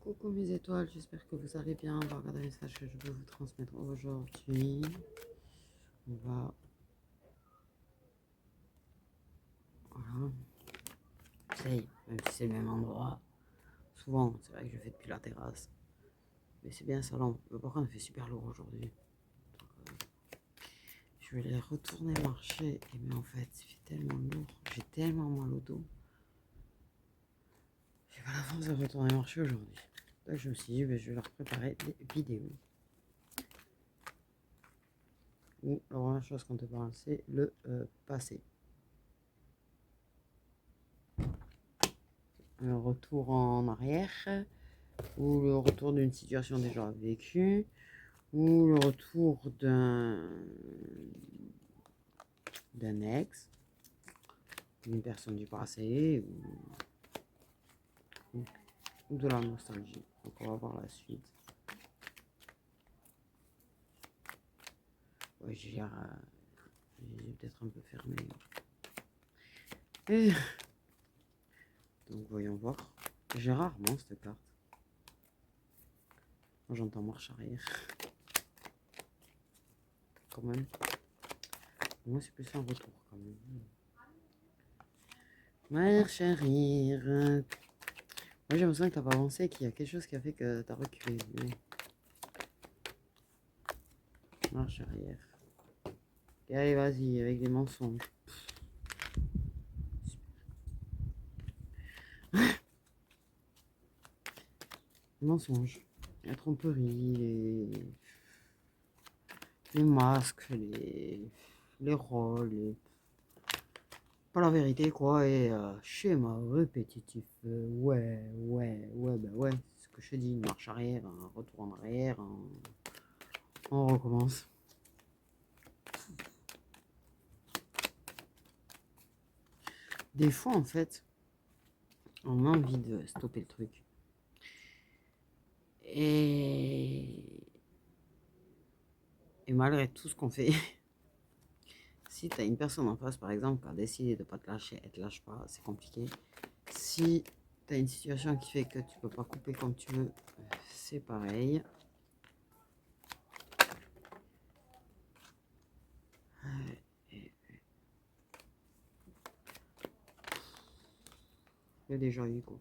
Coucou mes étoiles, j'espère que vous allez bien. On va regarder le message que je veux vous transmettre aujourd'hui. On va... Voilà. J'essaye, même si c'est le même endroit. Souvent, c'est vrai que je fais depuis la terrasse. Mais c'est bien salon. Mais par contre, il fait super lourd aujourd'hui. Je vais aller retourner marcher. Et mais en fait, il fait tellement lourd. J'ai tellement mal au dos. J'ai pas la force de retourner marcher aujourd'hui. Donc je me suis dit, je vais leur préparer des vidéos. Ou la première chose qu'on te parle, c'est le passé. Le retour en arrière, ou le retour d'une situation déjà vécue, ou le retour d'un ex, d'une personne du passé, ou de la nostalgie. Donc on va voir la suite. Ouais, j'ai peut-être un peu fermé. Et... Donc voyons voir. J'ai rarement cette carte. Moi j'entends marche arrière. Quand même. Moi c'est plus un retour quand même. Marche arrière. Moi j'ai l'impression que t'as pas avancé, qu'il y a quelque chose qui a fait que t'as reculé. Mais... Marche arrière. Et allez, vas-y, avec des mensonges. Les mensonges, la tromperie, les masques, les rôles, pas la vérité quoi, et schéma répétitif. Bah ouais, c'est ce que je te dis, une marche arrière, un retour en arrière, on recommence. Des fois en fait, on a envie de stopper le truc. Et malgré tout ce qu'on fait, si tu as une personne en face, par exemple, qui a décidé de ne pas te lâcher, elle te lâche pas, c'est compliqué. Si tu as une situation qui fait que tu peux pas couper comme tu veux, c'est pareil. Il y a déjà eu quoi.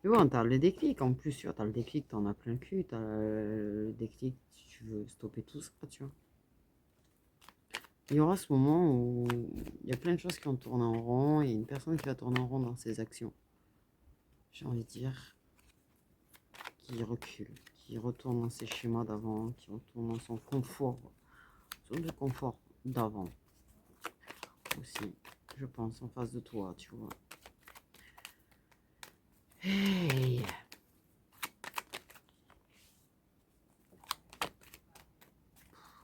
Mais bon, t'as le déclic, en plus, tu vois, t'as le déclic, t'en as plein le cul, t'as le déclic, si tu veux stopper tout ça, tu vois. Il y aura ce moment où il y a plein de choses qui vont tourner en rond, et une personne qui va tourner en rond dans ses actions. J'ai envie de dire, qui recule, qui retourne dans ses schémas d'avant, qui retourne dans son confort, zone de confort d'avant. Aussi, je pense, en face de toi, tu vois. Hey!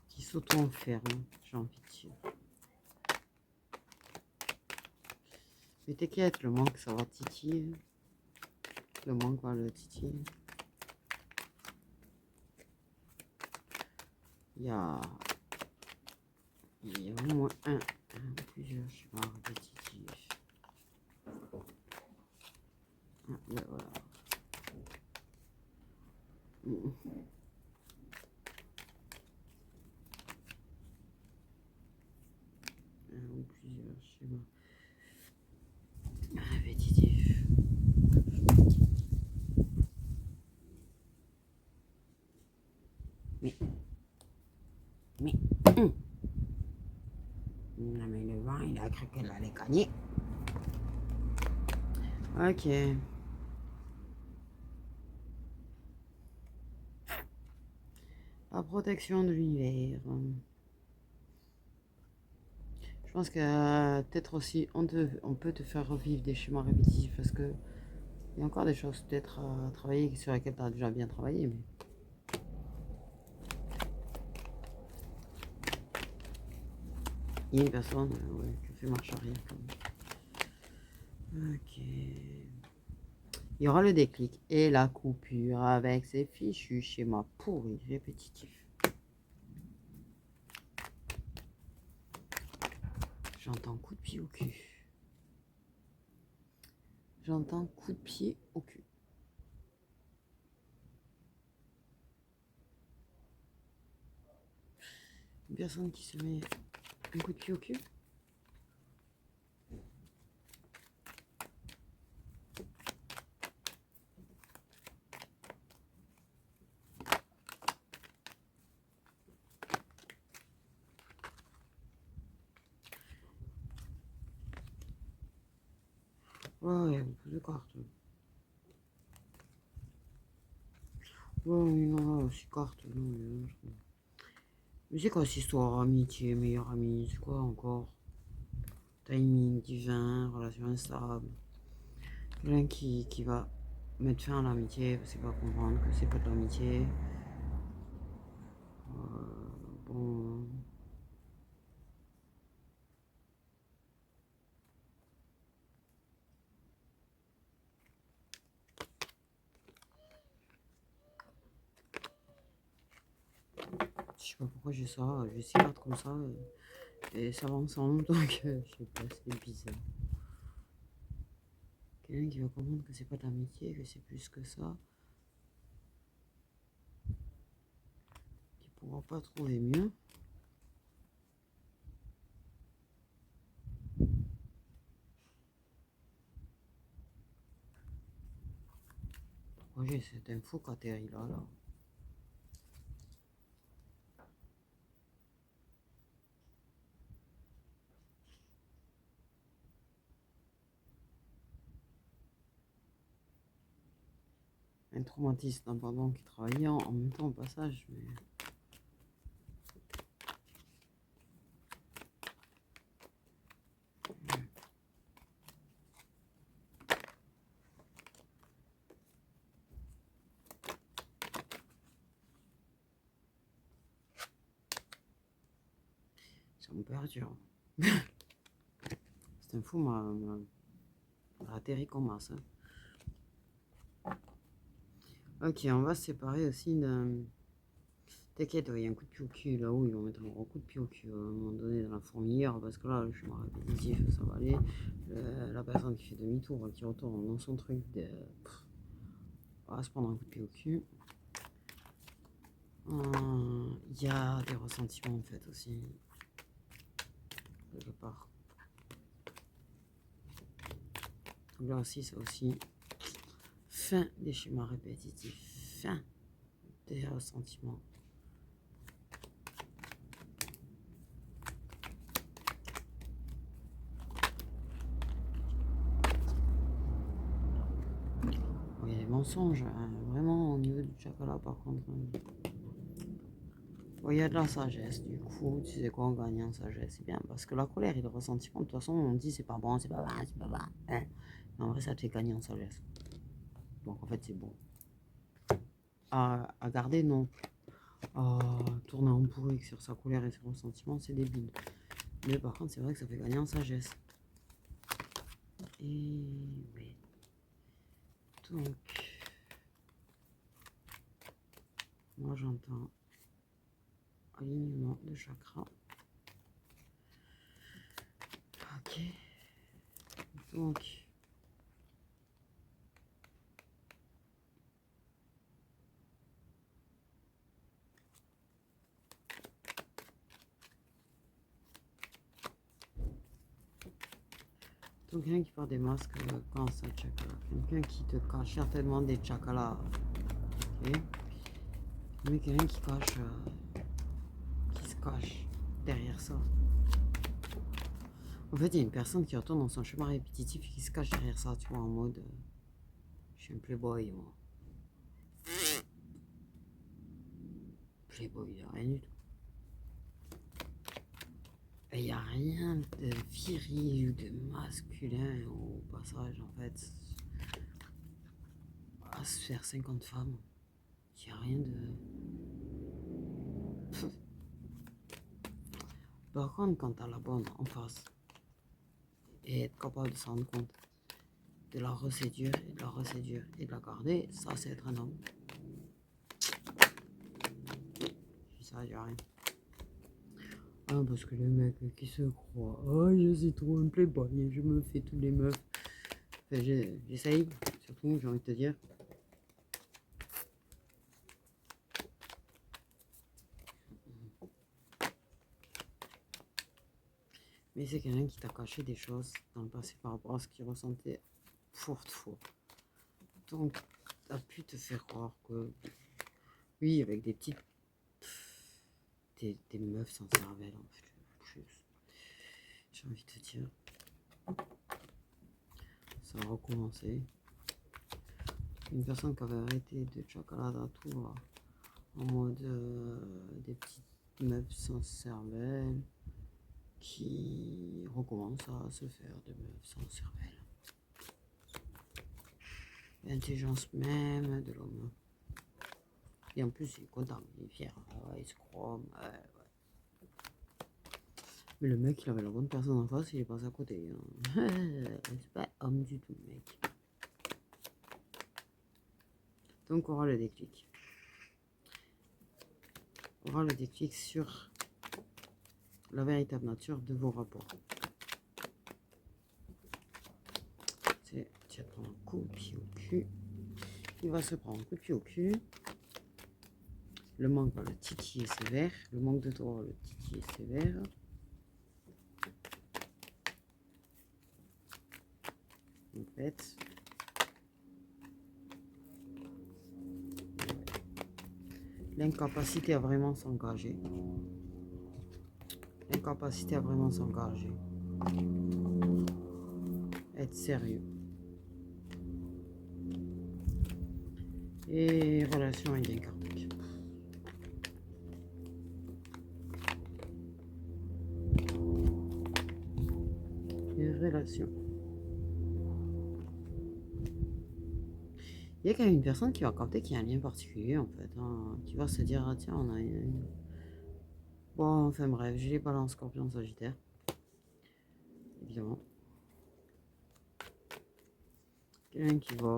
Qui s'auto-enferme, j'ai envie de dire. Mais t'inquiète, le manque, ça va titiller. Le manque va le titiller. Il y a au moins plusieurs, je sais pas, répétitifs. Ouais, voilà. Ou plusieurs schémas répétitifs. Non mais le vent, il a cru qu'elle allait gagner. Ok. La protection de l'univers. Je pense que peut-être aussi on peut te faire revivre des schémas répétitifs parce que il y a encore des choses peut-être à travailler sur lesquelles tu as déjà bien travaillé. Mais... il y a une personne qui fait marche arrière quand même. Ok. Il y aura le déclic et la coupure avec ces fichus schémas pourris répétitifs. J'entends coup de pied au cul. J'entends coup de pied au cul. Une personne qui se met un coup de pied au cul. Ouais, il y a beaucoup de cartes. Ouais, non, là, 6 cartes, non. Mais c'est quoi cette histoire? Amitié, meilleur ami, c'est quoi encore? Timing divin, relation instable. Quelqu'un qui va mettre fin à l'amitié parce qu'il va comprendre que c'est pas de l'amitié. Bon. Je sais pas pourquoi j'ai ça. J'ai 6 cartes comme ça. Et ça va ensemble, donc je sais pas, c'est bizarre. Quelqu'un qui va comprendre que c'est pas de l'amitié, que c'est plus que ça. Qui pourra pas trouver mieux. Pourquoi j'ai cette info qui atterrit là? Un traumatisme d'un pardon qui travaillait en même temps au passage, mais. Ça me perturbe. Cette info m'a atterri comme masse. Ok, on va se séparer aussi d'un. T'inquiète, il y a un coup de pied au cul là-haut, ils vont mettre un gros coup de pied au cul à un moment donné dans la fourmilière parce que là, le chemin répétitif, ça va aller. La personne qui fait demi-tour, qui retourne dans son truc, va se prendre un coup de pied au cul. Il y a des ressentiments en fait aussi, quelque part. Donc là aussi, c'est aussi fin des schémas répétitifs, fin des ressentiments. Il y a des mensonges, hein, vraiment au niveau du chakra par contre. Il y a de la sagesse, du coup, tu sais quoi, on gagne en sagesse, c'est bien. Parce que la colère et le ressentiment, de toute façon, on dit c'est pas bon, c'est pas bon, c'est pas bon. Hein. Mais en vrai, ça te fait gagner en sagesse. Donc en fait, c'est bon. À garder, non. À tourner en bourrique sur sa colère et ses ressentiments, c'est débile. Mais par contre, c'est vrai que ça fait gagner en sagesse. Et oui. Donc, moi j'entends alignement de chakra. Ok. Donc, quelqu'un qui porte des masques quand ça chakra. Quelqu'un qui te cache certainement des chakras. Ok. Mais quelqu'un qui cache, qui se cache derrière ça. En fait, il y a une personne qui retourne dans son chemin répétitif et qui se cache derrière ça, tu vois, en mode je suis un playboy, moi. Playboy, il n'y a rien du tout. Il n'y a rien de viril ou de masculin au passage, en fait. À se faire 50 femmes, il n'y a rien de. Par contre, quand t'as la bonne en face et être capable de s'en rendre compte, de la reséduire et de la reséduire et de la garder, ça c'est être un homme. Ça, j'ai rien. Ah, parce que les mecs qui se croient, oh, je suis trop un playboy et je me fais tous les meufs. Enfin, j'essaye, surtout, j'ai envie de te dire. Mais c'est quelqu'un qui t'a caché des choses dans le passé par rapport à ce qu'il ressentait pour toi. Donc, t'as pu te faire croire que, oui, avec des petites. Des meufs sans cervelle, en fait. Plus. J'ai envie de te dire. Ça a recommencé. Une personne qui avait arrêté de chocolat tout en mode des petites meufs sans cervelle qui recommence à se faire des meufs sans cervelle. L'intelligence même de l'homme. Et en plus, il est content, il est fier. Il se croit. Mais le mec, il avait la bonne personne en face, il est passé à côté. Hein. C'est pas homme du tout, mec. Donc, on aura le déclic. On aura le déclic sur la véritable nature de vos rapports. C'est, tu vas te prendre un coup de pied au cul. Il va se prendre un coup de pied au cul. Le manque va le titiller sévère. Le manque de toi va le titiller sévère. En fait, l'incapacité à vraiment s'engager. L'incapacité à vraiment s'engager. Être sérieux. Et relation avec un karmique. Et relation. Il y a quand même une personne qui va capter qu'il y a un lien particulier en fait. Hein, qui va se dire, ah tiens, on a une... Bon, enfin bref, j'ai les balances scorpion sagittaire. Évidemment. Quelqu'un qui va...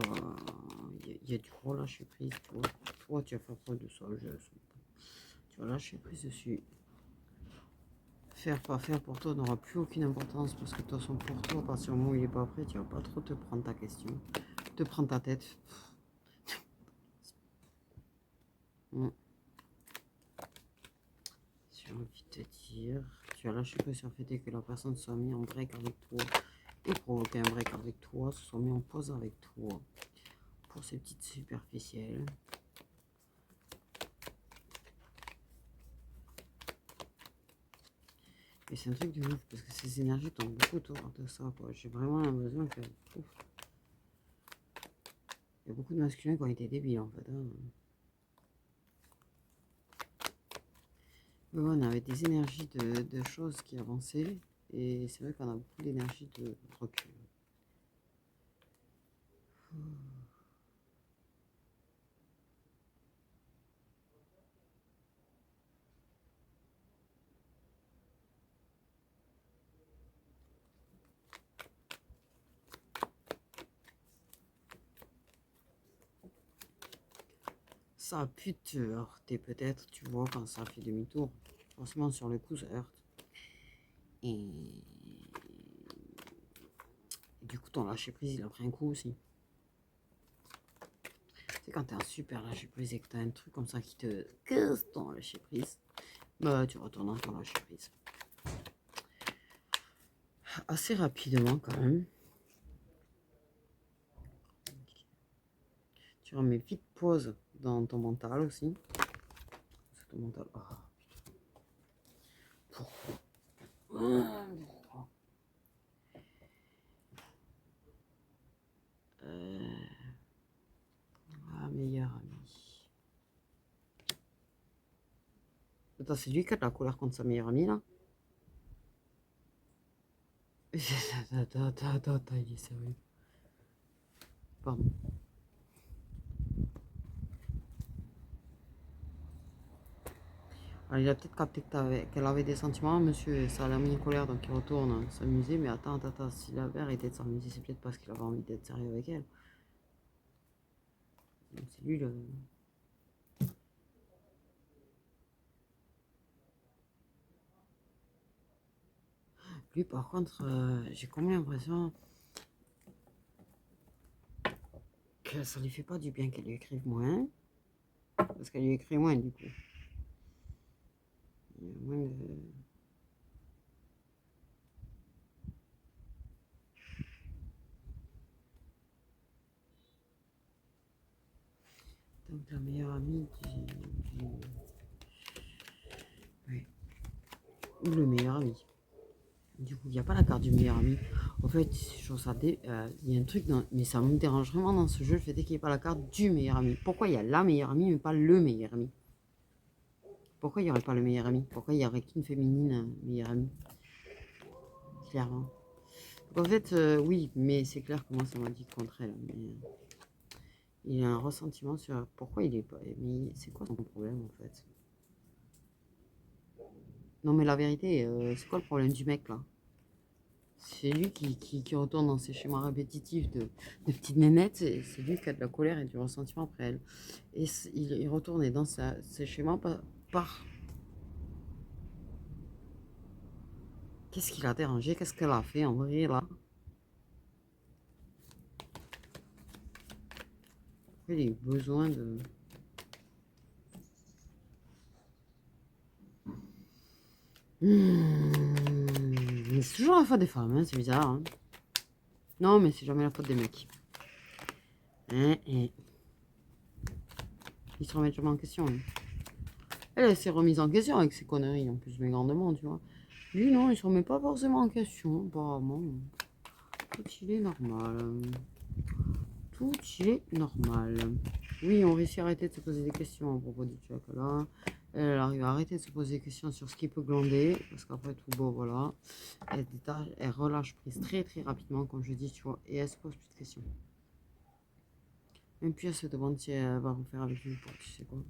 Il y a du gros lâcher prise. Toi, tu vas faire preuve de sagesse. Tu vas lâcher prise dessus. Faire, pas faire pour toi n'aura plus aucune importance parce que de toute façon, pour toi, à partir du moment où il n'est pas prêt, tu vas pas trop te prendre ta question. Te prendre ta tête. J'ai envie de te dire, tu as lâché prise sur le fait que la personne soit mise en break avec toi et provoquer un break avec toi, se soit mis en pause avec toi pour ces petites superficielles. Et c'est un truc de ouf parce que ces énergies tombent beaucoup autour de ça. J'ai vraiment l'impression que il y a beaucoup de masculins qui ont été débiles en fait. Hein. Mais ouais, on avait des énergies de choses qui avançaient et c'est vrai qu'on a beaucoup d'énergie de recul. Ça a pu te heurter peut-être, tu vois, quand ça a fait demi-tour. Franchement, sur le coup, ça heurte. Et du coup, ton lâcher prise, il a pris un coup aussi. C'est quand t'es un super lâcher prise et que t'as un truc comme ça qui te casse ton lâcher prise, bah tu retournes dans ton lâcher prise. Assez rapidement quand même. Tu remets vite pause dans ton mental aussi. C'est ton mental. Oh, putain. Pourquoi? Ah, meilleur ami. Attends, c'est lui qui a de la colère contre sa meilleure amie là? Attends, il est sérieux. Pardon. Alors, il a peut-être capté qu'elle avait des sentiments, monsieur, et ça l'a mis en colère, donc il retourne s'amuser. Mais attends, s'il avait arrêté de s'amuser, c'est peut-être parce qu'il avait envie d'être sérieux avec elle. Donc c'est lui le... Lui, par contre, j'ai comme l'impression que ça lui fait pas du bien qu'elle lui écrive moins. Parce qu'elle lui écrit moins, du coup. Il y a moins de... Donc la meilleure amie oui. Ou le meilleur ami. Du coup, il n'y a pas la carte du meilleur ami. En fait, je trouve ça il y a un truc, mais ça me dérange vraiment dans ce jeu, le fait qu'il n'y ait pas la carte du meilleur ami. Pourquoi il y a la meilleure amie, mais pas le meilleur ami? Pourquoi il n'y aurait pas le meilleur ami? Pourquoi il n'y aurait qu'une féminine meilleure amie? Clairement. Donc en fait, oui, mais c'est clair que moi, ça m'a dit contre elle. Mais, il a un ressentiment sur pourquoi il est pas. Mais c'est quoi son problème en fait? Non, mais la vérité, c'est quoi le problème du mec là? C'est lui qui retourne dans ses schémas répétitifs de petite nénette. C'est lui qui a de la colère et du ressentiment après elle. Et il retourne dans ses schémas par. Qu'est-ce qu'il a dérangé? Qu'est-ce qu'elle a fait en vrai là? Il a eu besoin de. Mais c'est toujours la faute des femmes, hein, c'est bizarre. Hein. Non, mais c'est jamais la faute des mecs. Hein, hein. Ils se remettent jamais en question. Hein. Elle s'est remise en question avec ses conneries, en plus, mais grandement, tu vois. Lui, non, il se remet pas forcément en question, apparemment. Tout il est normal. Tout il est normal. Oui, on réussit à arrêter de se poser des questions à propos du Chuck là. Elle arrive à arrêter de se poser des questions sur ce qui peut glander, parce qu'après tout, bon, voilà. Elle relâche prise très très rapidement, comme je dis, tu vois, et elle se pose plus de questions. Même puis elle se demande si elle va refaire avec lui, tu sais quoi.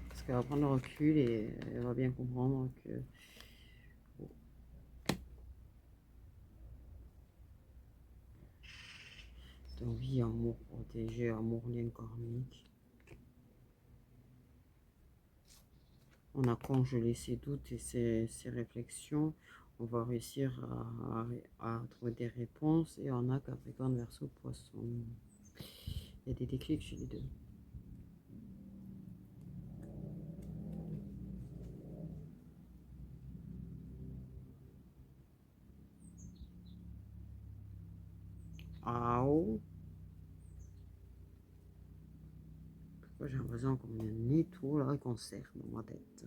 Parce qu'elle va prendre le recul et elle va bien comprendre que. Donc oui, amour protégé, amour lien karmique. On a congelé ses doutes et ses réflexions. On va réussir à trouver des réponses. Et on a Capricorne, Verseau, Poisson. Il y a des déclics chez les deux. Aou. Pourquoi j'ai l'impression qu'on a un étau là qu'on serre dans ma tête.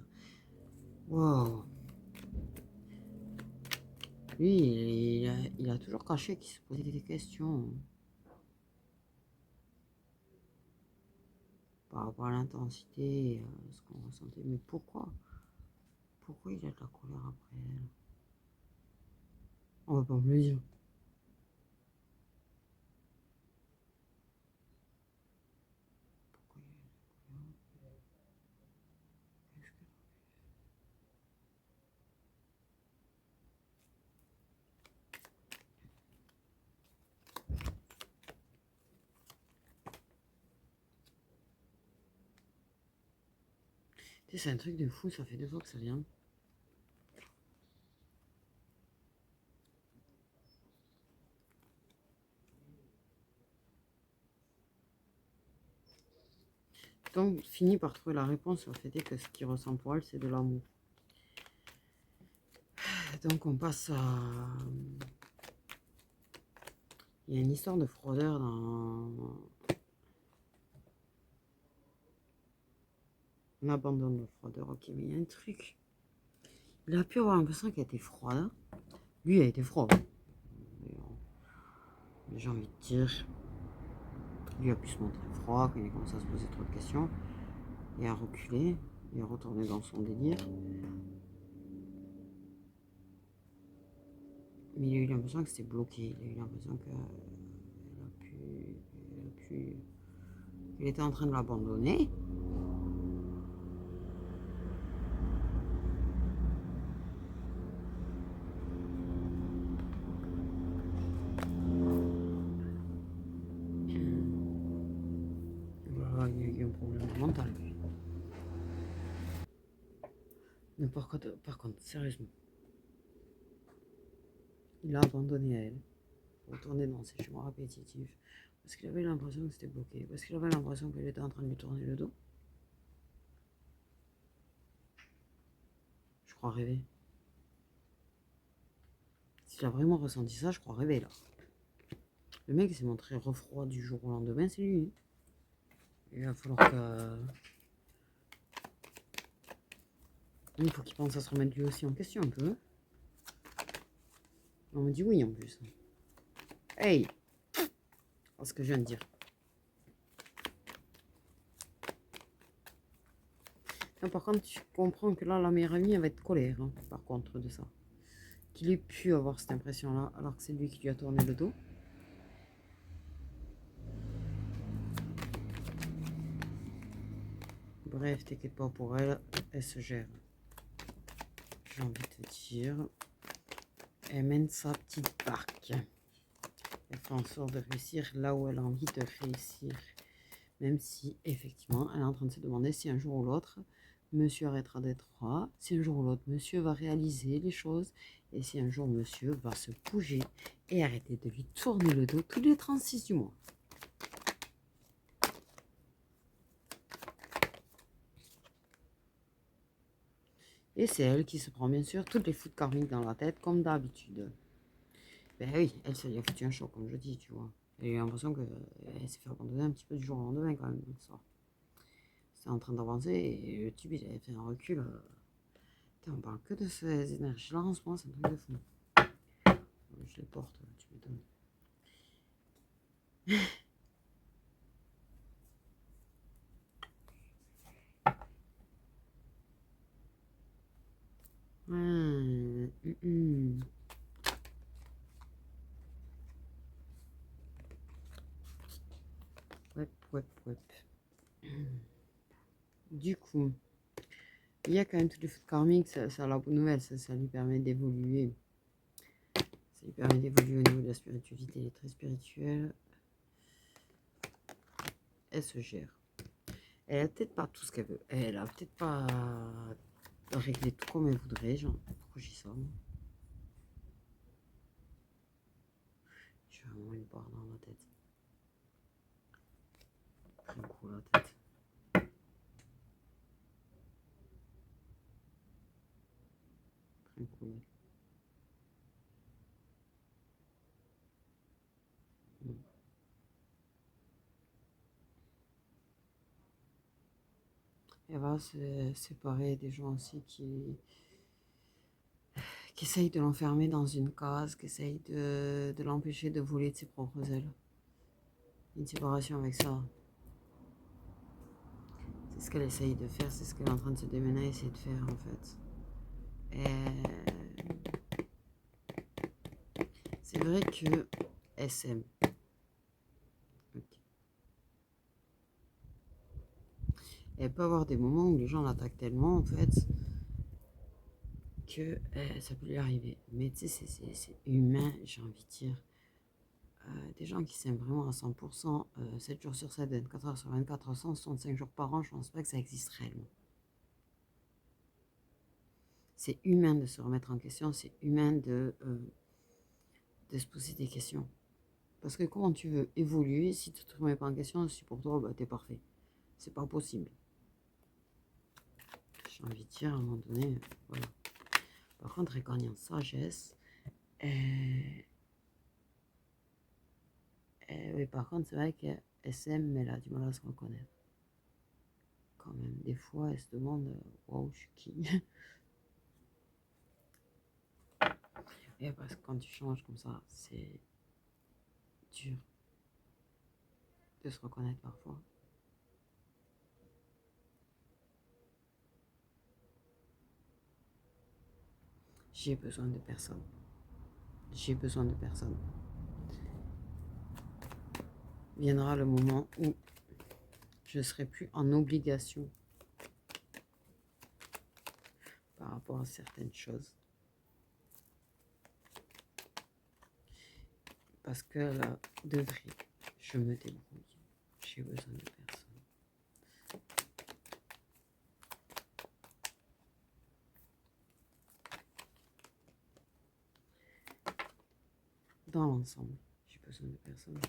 Wow. Lui, il a toujours caché qu'il se posait des questions par rapport à l'intensité, ce qu'on ressentait. Mais pourquoi? Pourquoi il a de la colère après elle? On va pas me le dire. Pourquoi il a de la colère? Qu'est-ce que... Tu sais, c'est un truc de fou, ça fait 2 fois que ça vient. Donc, finit par trouver la réponse sur le fait que ce qu'il ressent pour elle, c'est de l'amour. Donc, on passe à... Il y a une histoire de fraudeur dans... On abandonne le fraudeur, ok, mais il y a un truc. Il a pu avoir l'impression qu'elle était froide. Lui, elle était froid. Mais j'ai envie de dire... Lui a pu se montrer froid quand il a commencé à se poser trop de questions. Et à reculer. Et à retourner dans son délire. Mais il a eu l'impression que c'était bloqué. Il a eu l'impression il était en train de l'abandonner. Voilà, il y a eu un problème mental. Mais par contre, sérieusement, il a abandonné à elle, retourné dans ses chemins répétitifs, parce qu'il avait l'impression que c'était bloqué, parce qu'il avait l'impression qu'elle était en train de lui tourner le dos. Je crois rêver. S'il a vraiment ressenti ça, je crois rêver là. Le mec s'est montré refroidi du jour au lendemain, c'est lui. Il va falloir que... Il faut qu'il pense à se remettre lui aussi en question un peu. On me dit oui en plus. Hey! C'est ce que je viens de dire. Non, par contre, tu comprends que là, la meilleure amie, elle va être colère, hein, par contre, de ça. Qu'il ait pu avoir cette impression-là, alors que c'est lui qui lui a tourné le dos. Bref, t'inquiète pas pour elle, elle se gère. J'ai envie de te dire. Elle mène sa petite barque. Elle fait en sorte de réussir là où elle a envie de réussir. Même si, effectivement, elle est en train de se demander si un jour ou l'autre, monsieur arrêtera d'être roi, si un jour ou l'autre, monsieur va réaliser les choses, et si un jour, monsieur va se bouger et arrêter de lui tourner le dos tous les 36 du mois. Et c'est elle qui se prend bien sûr toutes les foudres karmiques dans la tête, comme d'habitude. Ben oui, elle, ça lui a foutu un choc, comme je dis, tu vois. J'ai l'impression qu'elle s'est fait abandonner un petit peu du jour au lendemain, quand même. Donc ça, c'est en train d'avancer, et le type, il avait fait un recul. Putain, on parle que de ces énergies-là en ce moment, c'est un truc de fou. Je les porte, tu m'étonnes. Ouais. Du coup, il y a quand même toutes les foudres karmiques, ça a la bonne nouvelle, ça lui permet d'évoluer. Ça lui permet d'évoluer au niveau de la spiritualité, elle est très spirituelle. Elle se gère. Elle a peut-être pas tout ce qu'elle veut. Elle a peut-être pas réglé tout comme elle voudrait. Genre, pourquoi je dis ça moi? J'ai vraiment une barre dans la tête. Un coup la tête. Un coup là. Elle va se séparer des gens aussi qui essayent de l'enfermer dans une case, qui essayent de l'empêcher de voler de ses propres ailes. Une séparation avec ça. C'est ce qu'elle essaye de faire, c'est ce qu'elle est en train de se démener à essayer de faire en fait. C'est vrai que elle s'aime. Okay. Elle peut avoir des moments où les gens l'attaquent tellement en fait que ça peut lui arriver. Mais tu sais, c'est humain, j'ai envie de dire. Des gens qui s'aiment vraiment à 100%, 7 jours sur 7, 24 heures sur 24, 365 jours par an, je pense pas que ça existe réellement. C'est humain de se remettre en question, c'est humain de se poser des questions. Parce que comment tu veux évoluer si tu te remets pas en question, si pour toi, bah, t'es parfait. C'est pas possible. J'ai envie de dire, à un moment donné, voilà. Par contre, elle gagne en sagesse. Oui, par contre, c'est vrai qu'elle s'aime, mais elle a du mal à se reconnaître. Quand même, des fois, elle se demande, waouh, je suis qui? Et parce que quand tu changes comme ça, c'est dur de se reconnaître parfois. J'ai besoin de personne. J'ai besoin de personne. Viendra le moment où je ne serai plus en obligation par rapport à certaines choses. Parce que là, de vrai, je me débrouille. J'ai besoin de personne. Dans l'ensemble, j'ai besoin de personne.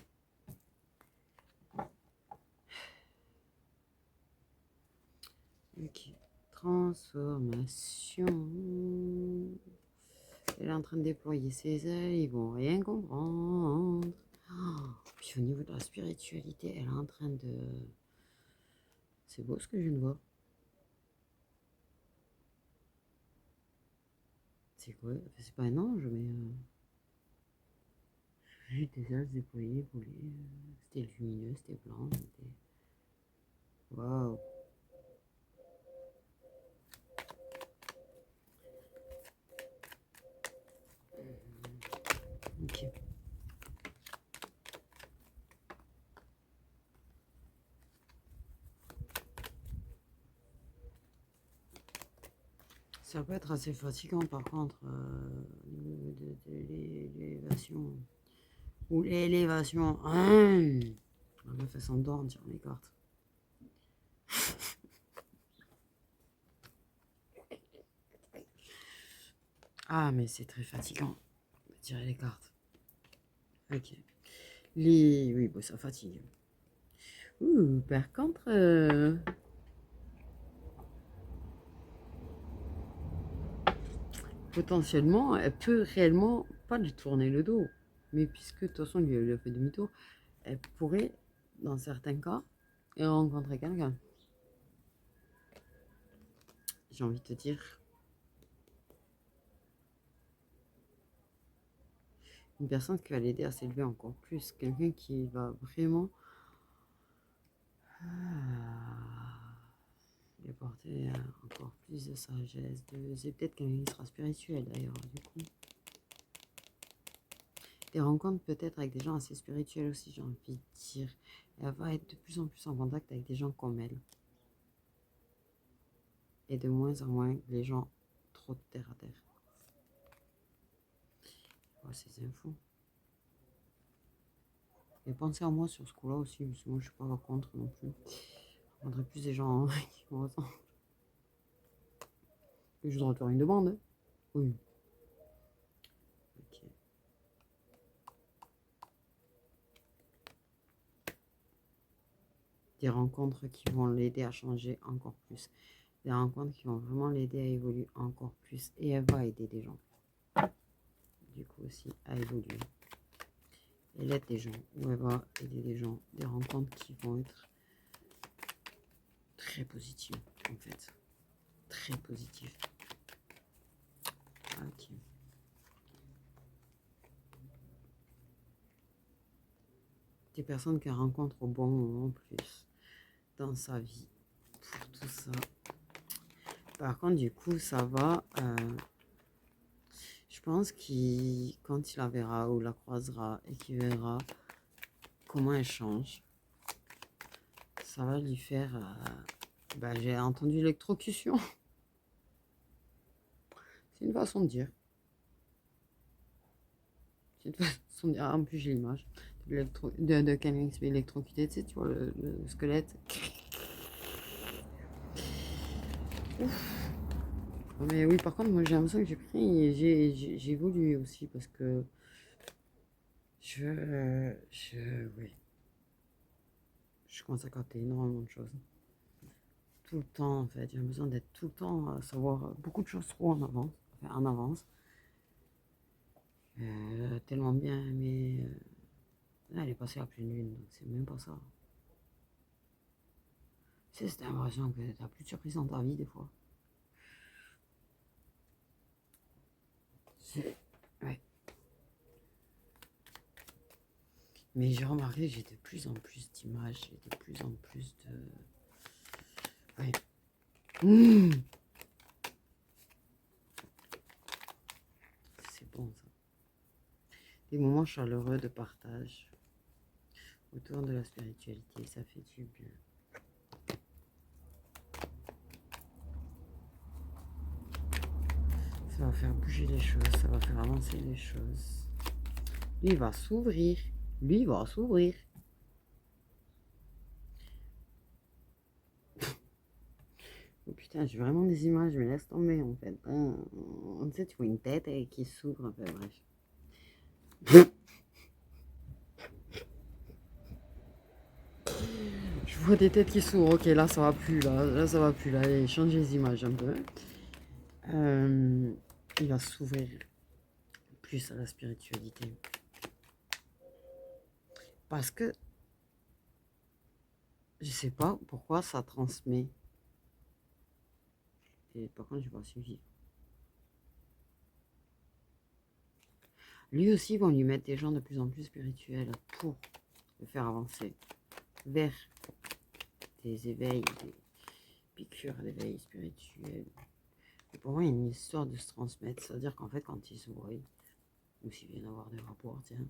Ok. Transformation. Elle est en train de déployer ses ailes, ils vont rien comprendre. Oh. Puis au niveau de la spiritualité, elle est en train de... C'est beau ce que je viens de voir. C'est quoi? C'est pas un ange, mais... J'ai des ailes déployées, volées. C'était lumineux, c'était blanc, c'était... Waouh! Ok. Ça peut être assez fatigant par contre, au niveau de l'élévation. Ou l'élévation. La meuf elle s'endort en tirant les cartes. Ah mais c'est très fatigant de tirer les cartes. Ok. Oui, bon, ça fatigue. Par contre, potentiellement, elle peut réellement pas lui tourner le dos. Mais puisque de toute façon, lui a fait demi-tour, elle pourrait, dans certains cas, rencontrer quelqu'un. J'ai envie de te dire, une personne qui va l'aider à s'élever encore plus. Quelqu'un qui va vraiment lui apporter encore plus de sagesse. C'est peut-être quelqu'un qui sera spirituel d'ailleurs, du coup. Des rencontres peut-être avec des gens assez spirituels aussi, j'ai envie de dire. Elle va être de plus en plus en contact avec des gens comme elle. Et de moins en moins les gens trop terre à terre. Voilà ces infos. Et pensez à moi sur ce coup-là aussi, parce que moi je suis pas contre non plus. Je voudrais plus des gens qui me ressemblent. Je dois faire une demande. Hein. Oui. Ok. Des rencontres qui vont l'aider à changer encore plus. Des rencontres qui vont vraiment l'aider à évoluer encore plus. Et elle va aider des gens. Du coup aussi à évoluer. Elle aide des gens. Ou elle va aider des gens. Des rencontres qui vont être très positives en fait. Très positives. Ok. Des personnes qu'elle rencontre au bon moment en plus dans sa vie. Pour tout ça. Par contre, du coup, ça va. Je pense qu'il, quand il la verra ou la croisera et qu'il verra comment elle change, ça va lui faire. J'ai entendu électrocution. C'est une façon de dire. C'est une façon de dire. En plus, j'ai l'image de quelqu'un qui se fait électrocuter. Tu sais, tu vois le squelette. Ouf. Mais oui, par contre, moi j'ai l'impression que j'ai pris, j'ai évolué aussi parce que oui, je commence à capter énormément de choses. Tout le temps, en fait, j'ai besoin d'être tout le temps à savoir beaucoup de choses trop en avance, enfin en avance. Tellement bien, mais là, elle est passée à pleine lune, donc c'est même pas ça. C'est l'impression que t'as plus de surprises dans ta vie des fois. Ouais. Mais j'ai remarqué que j'ai de plus en plus d'images, j'ai de plus en plus de... Ouais. C'est bon ça. Des moments chaleureux de partage autour de la spiritualité, ça fait du bien. Ça va faire bouger les choses, ça va faire avancer les choses. Lui, il va s'ouvrir. Lui, il va s'ouvrir. Oh putain, j'ai vraiment des images, mais laisse tomber en fait. Tu sais, tu vois une tête qui s'ouvre, un peu, bref. Je vois des têtes qui s'ouvrent. Ok, là, ça va plus. Là ça va plus. Là, allez, change les images un peu. Il va s'ouvrir plus à la spiritualité. Parce que je sais pas pourquoi ça transmet. Et par contre, j'ai pas suivi. Lui aussi, ils vont lui mettre des gens de plus en plus spirituels pour le faire avancer vers des éveils, des piqûres d'éveil spirituel. Et pour moi, il y a une histoire de se transmettre. C'est-à-dire qu'en fait, quand ils se voient, ou s'ils viennent avoir des rapports, tiens,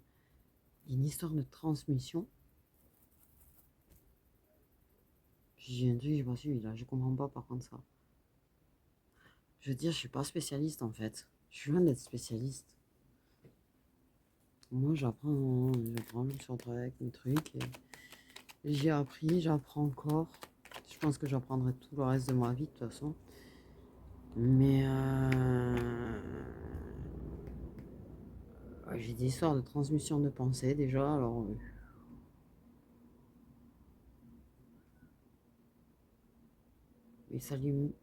il y a une histoire de transmission. J'ai un truc, j'ai pas suivi là, je comprends pas par contre ça. Je veux dire, je suis pas spécialiste en fait. Je suis loin d'être spécialiste. Moi, j'apprends sur le travail avec mes trucs. J'ai appris, j'apprends encore. Je pense que j'apprendrai tout le reste de ma vie de toute façon. Mais j'ai des histoires de transmission de pensée déjà. Alors, et ça lui.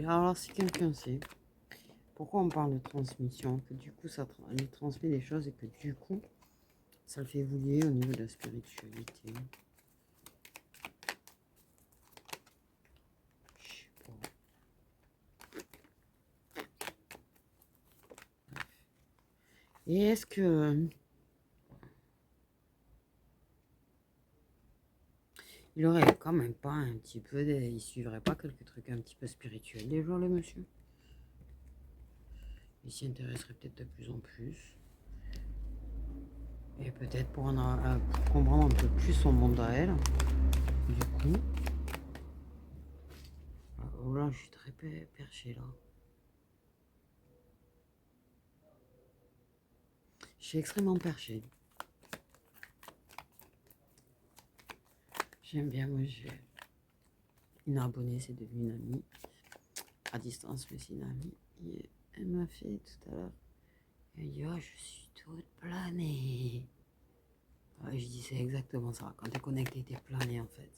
Alors, si quelqu'un sait pourquoi on parle de transmission, que du coup, ça lui transmet des choses et que du coup, ça le fait évoluer au niveau de la spiritualité. Je sais pas. Et est-ce que il aurait quand même pas un petit peu il suivrait pas quelques trucs un petit peu spirituels des jours, le monsieur? Il s'y intéresserait peut-être de plus en plus. Et peut-être pour comprendre un peu plus son monde à elle. Du coup. Oh là, je suis très perché là. Je suis extrêmement perché. J'aime bien, moi j'ai une abonnée, c'est devenu une amie. À distance, mais c'est une amie. Et elle m'a fait tout à l'heure. Elle m'a dit, oh, je suis toute planée. Ouais, je dis, c'est exactement ça. Quand t'es connecté, t'es plané en fait.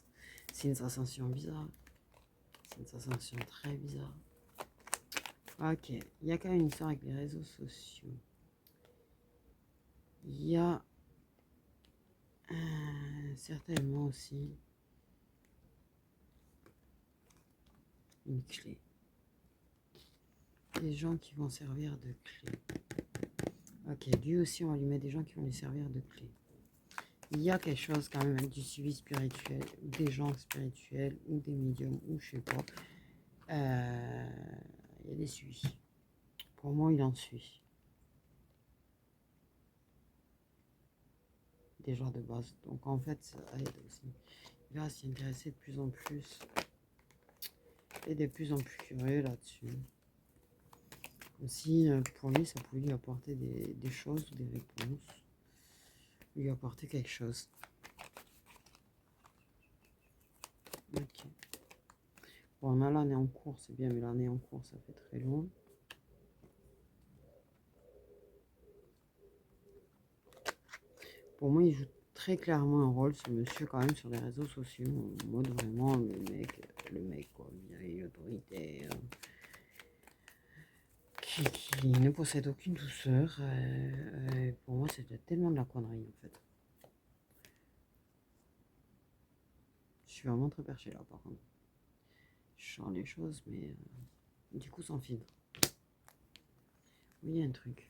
C'est une sensation bizarre. C'est une sensation très bizarre. Ok, il y a quand même une histoire avec les réseaux sociaux. Il y a certainement aussi une clé. Des gens qui vont servir de clé. Ok, lui aussi, on va lui mettre des gens qui vont lui servir de clé. Il y a quelque chose quand même avec du suivi spirituel, des gens spirituels ou des médiums ou je sais pas. Il y a des suivis. Pour moi, il en suit. Des gens de base. Donc en fait, ça aide aussi. Il va s'y intéresser de plus en plus. Et de plus en plus curieux là-dessus. Aussi, pour lui, ça pouvait lui apporter des choses, des réponses. Lui apporter quelque chose. Ok. Bon, on a l'année en cours, c'est bien, mais l'année en cours, ça fait très long. Pour moi, il joue très clairement un rôle, ce monsieur, quand même, sur les réseaux sociaux. En mode vraiment, le mec, quoi, il a l'autorité. Qui ne possède aucune douceur. Pour moi, c'est tellement de la connerie, en fait. Je suis vraiment très perché, là, par contre. Je sens les choses, mais du coup, sans filtre. Oui, il y a un truc.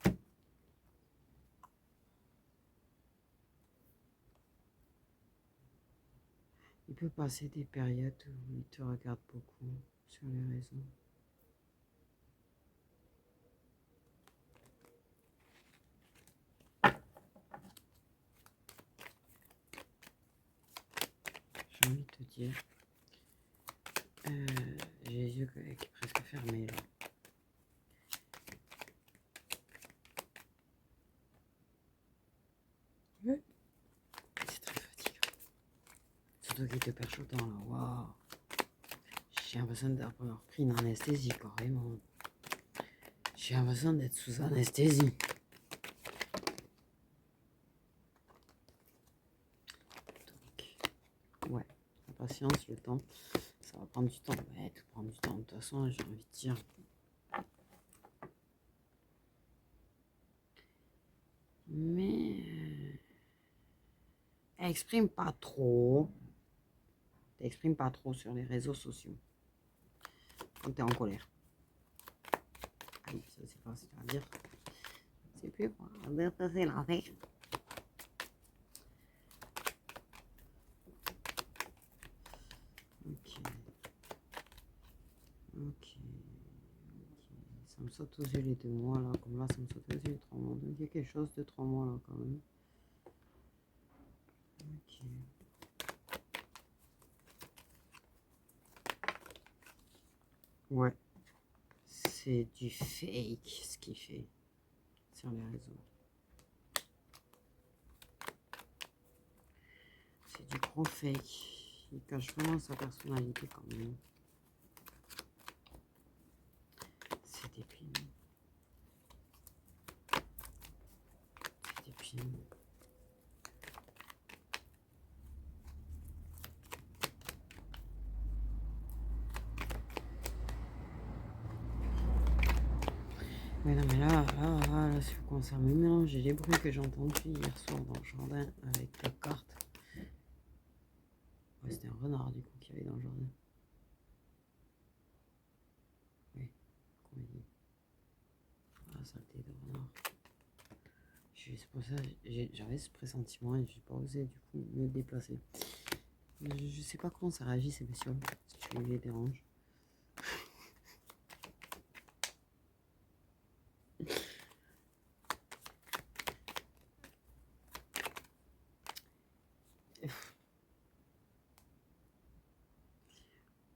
Il peut passer des périodes où il te regarde beaucoup sur les réseaux. J'ai envie de te dire. J'ai les yeux qui presque fermés là. Ouais. C'est très fatigant. Surtout qu'il te perche autant là. Waouh. J'ai l'impression d'avoir pris une anesthésie carrément. J'ai l'impression d'être sous anesthésie. Donc, ouais, la patience, le temps, ça va prendre du temps. Ouais, tout prend du temps. De toute façon, j'ai envie de dire. Mais T'exprimes pas trop. T'exprimes pas trop sur les réseaux sociaux. Quand t'es en colère. Aïe, ça c'est pas facile à dire. C'est plus facile à faire. Ok. Ok. Ça me saute aux yeux les 2 mois là. Comme là, ça me saute aux yeux les 3 mois. Donc il y a quelque chose de 3 mois là quand même. Ok. Ouais. C'est du fake ce qu'il fait sur les réseaux. C'est du gros fake. Il cache vraiment sa personnalité quand même. C'est débile. C'est débile. Mais non, mais là, si vous commencez à me mélanger les bruits que j'ai entendus hier soir dans le jardin avec la carte. Ouais, c'était un renard du coup qu'il y avait dans le jardin. Oui, comédie. Ah, saleté de renard. C'est pour ça j'avais ce pressentiment et j'ai pas osé du coup me déplacer. Je sais pas comment ça réagit ces bestioles, si tu les déranges.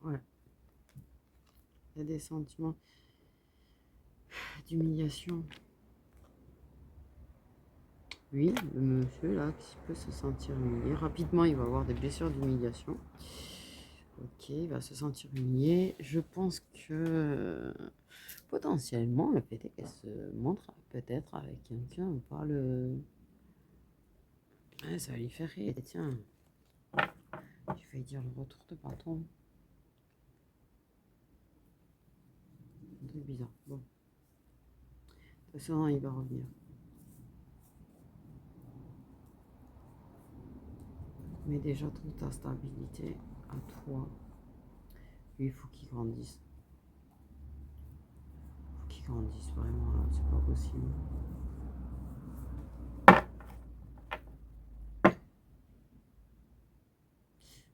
Ouais, il y a des sentiments d'humiliation. Oui, le monsieur là qui peut se sentir humilié. Rapidement, il va avoir des blessures d'humiliation. Ok, il va se sentir humilié. Je pense que potentiellement, le fait est qu'elle se montre peut-être avec quelqu'un, pas le. Ouais, ça va lui faire rire. Tiens, j'ai failli dire le retour de bâton. Un truc bizarre. Bon. De toute façon, il va revenir. Mais déjà, toute ta stabilité à toi. Lui, il faut qu'il grandisse. Il faut qu'il grandisse, vraiment, là, c'est pas possible.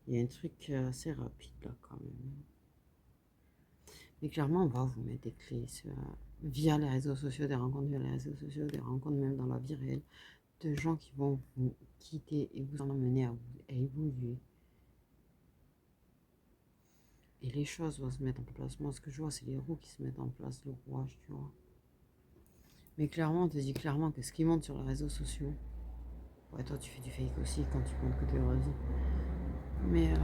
Il y a un truc assez rapide là quand même. Mais clairement, on va vous mettre des clés via les réseaux sociaux, des rencontres via les réseaux sociaux, des rencontres même dans la vie réelle, de gens qui vont vous quitter et vous emmener à évoluer. Et les choses vont se mettre en place. Moi, ce que je vois, c'est les roues qui se mettent en place, le rouage, tu vois. Mais clairement, on te dit clairement que ce qui monte sur les réseaux sociaux, ouais, toi, tu fais du fake aussi quand tu montres que tu es heureuse. Mais oui.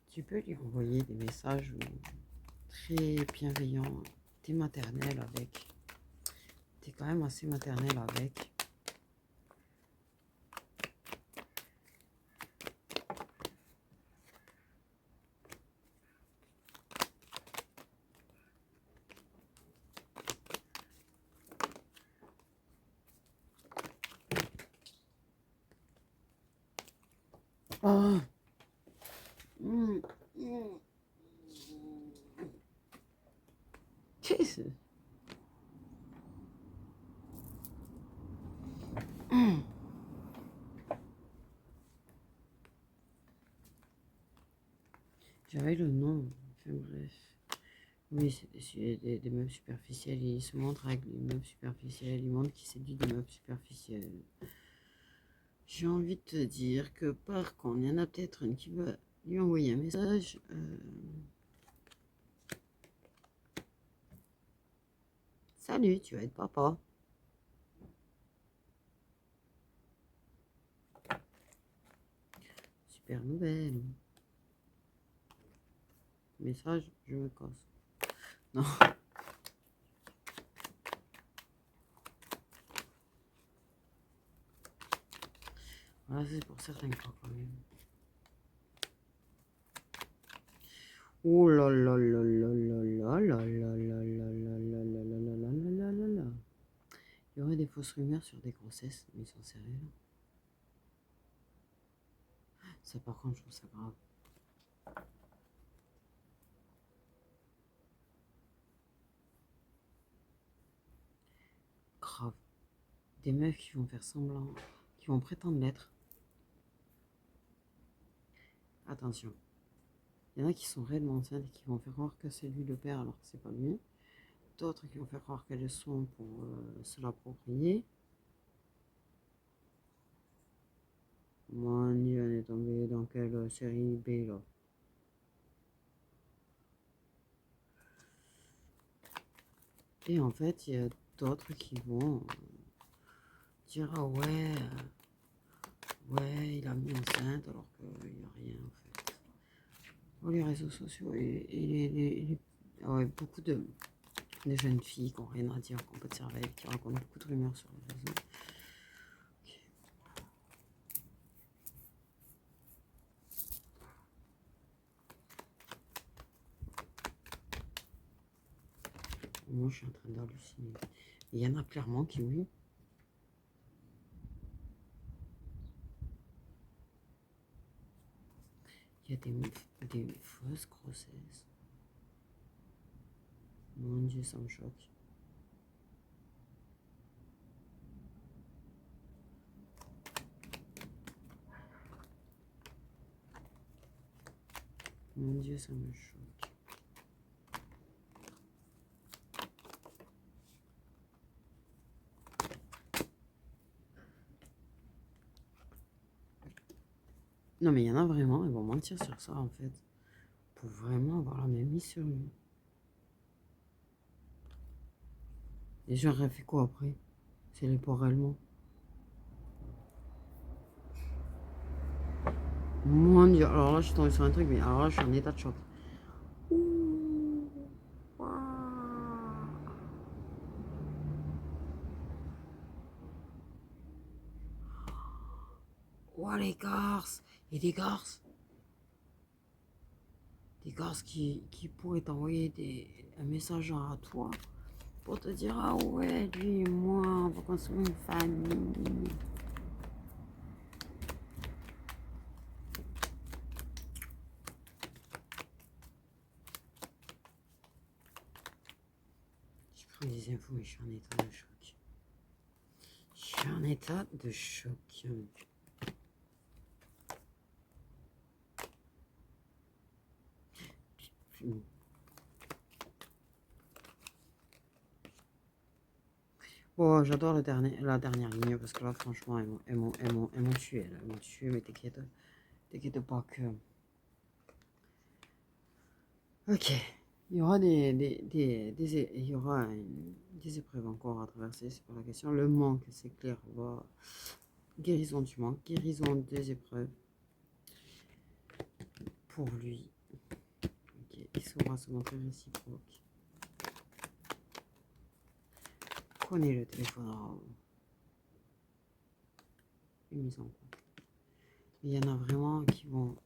Tu peux lui envoyer des messages très bienveillants. T'es maternelle avec. T'es quand même assez maternelle avec. Oh. Qu'est-ce que J'avais le nom. Enfin bref. Oui, c'est des meufs superficielles. Il se montre avec des meufs superficielles. Il montre qu'il séduit des meufs superficielles. J'ai envie de te dire que par contre, il y en a peut-être une qui va lui envoyer un message. Salut, tu vas être papa. Super nouvelle. Message, je me casse. Non. Voilà, c'est pour certains cas quand même. Oh là là là là là là là là là là là là là là là là là là. Il y aurait des fausses rumeurs sur des grossesses, mais ils sont sérieux. Ça par contre je trouve ça grave. Grave. Des meufs qui vont faire semblant, qui vont prétendre l'être. Attention. Il y en a qui sont réellement enceintes et qui vont faire croire que c'est lui le père alors que c'est pas lui. D'autres qui vont faire croire qu'elles sont pour se l'approprier. Moi, on est tombé dans quelle série B là? Et en fait, il y a d'autres qui vont dire ah ouais, ouais, il a mis enceinte alors qu'il n'y a rien en fait. Oh, les réseaux sociaux ouais, beaucoup de jeunes filles qui n'ont rien à dire, qui n'ont pas de cervelle, qui racontent beaucoup de rumeurs sur les réseaux. Okay. Moi, je suis en train d'halluciner. Il y en a clairement qui, oui. Il y a des fausses grossesses. Mon Dieu, ça me choque. Mon Dieu, ça me choque. Non, mais il y en a vraiment, ils vont mentir sur ça en fait. Pour vraiment avoir la même mise sur lui. Et j'aurais fait quoi après? C'est les pauvres allemands. Mon Dieu, alors là je suis tombée sur un truc, mais alors là je suis en état de choc. Oh les garces! Et des garces! Des garces qui pourraient t'envoyer un message à toi pour te dire ah ouais, lui et moi, on va construire une famille. Je prends des infos et je suis en état de choc. Je suis en état de choc. Bon, j'adore la dernière ligne parce que là, franchement, elles m'ont tué. Elles m'ont tué, mais t'inquiète pas que. Ok. Il y aura il y aura des épreuves encore à traverser, c'est pas la question. Le manque, c'est clair, va. Guérison du manque, guérison des épreuves pour lui. Ok, il saura se montrer réciproque. Prenez le téléphone arabe. Une mise en compte. Il y en a vraiment qui vont.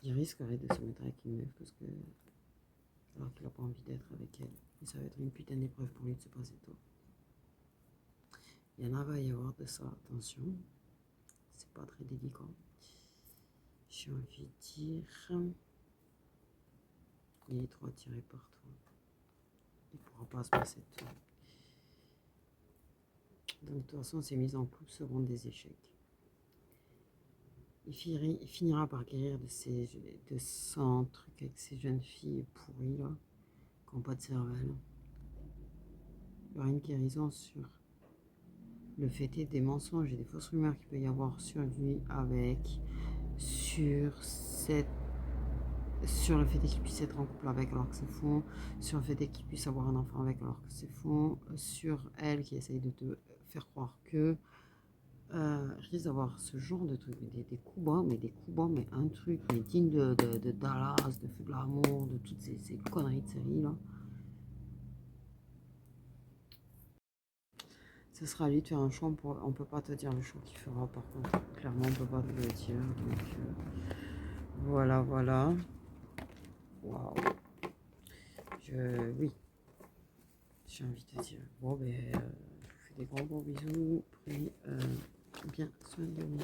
Ils risqueraient de se mettre avec une meuf parce que. Alors qu'il n'a pas envie d'être avec elle. Et ça va être une putain d'épreuve pour lui de se passer tôt. Il y en a, va y avoir de ça, attention. C'est pas très délicat. J'ai envie de dire. Il est trop attiré par toi. Il ne pourra pas se passer de toi. Donc de toute façon, ces mises en couple seront des échecs. Il finira par guérir de son truc avec ces jeunes filles pourries là, qui n'ont pas de cervelle. Il y aura une guérison sur le fait des mensonges et des fausses rumeurs qu'il peut y avoir sur lui sur le fait qu'il puisse être en couple avec alors que c'est faux, sur le fait qu'il puisse avoir un enfant avec alors que c'est faux, sur elle qui essaye de te faire croire que risque d'avoir ce genre de trucs, des coups bas, mais un truc mais digne de Dallas, de Feu de l'amour, de toutes ces conneries de série là. Ce sera à lui de faire un choix. On peut pas te dire le choix qu'il fera, par contre. Clairement, on peut pas te le dire. Donc, voilà, voilà. Waouh. Oui, j'ai envie de dire. Bon, ben, je vous fais des gros bisous. Prenez bien soin de vous.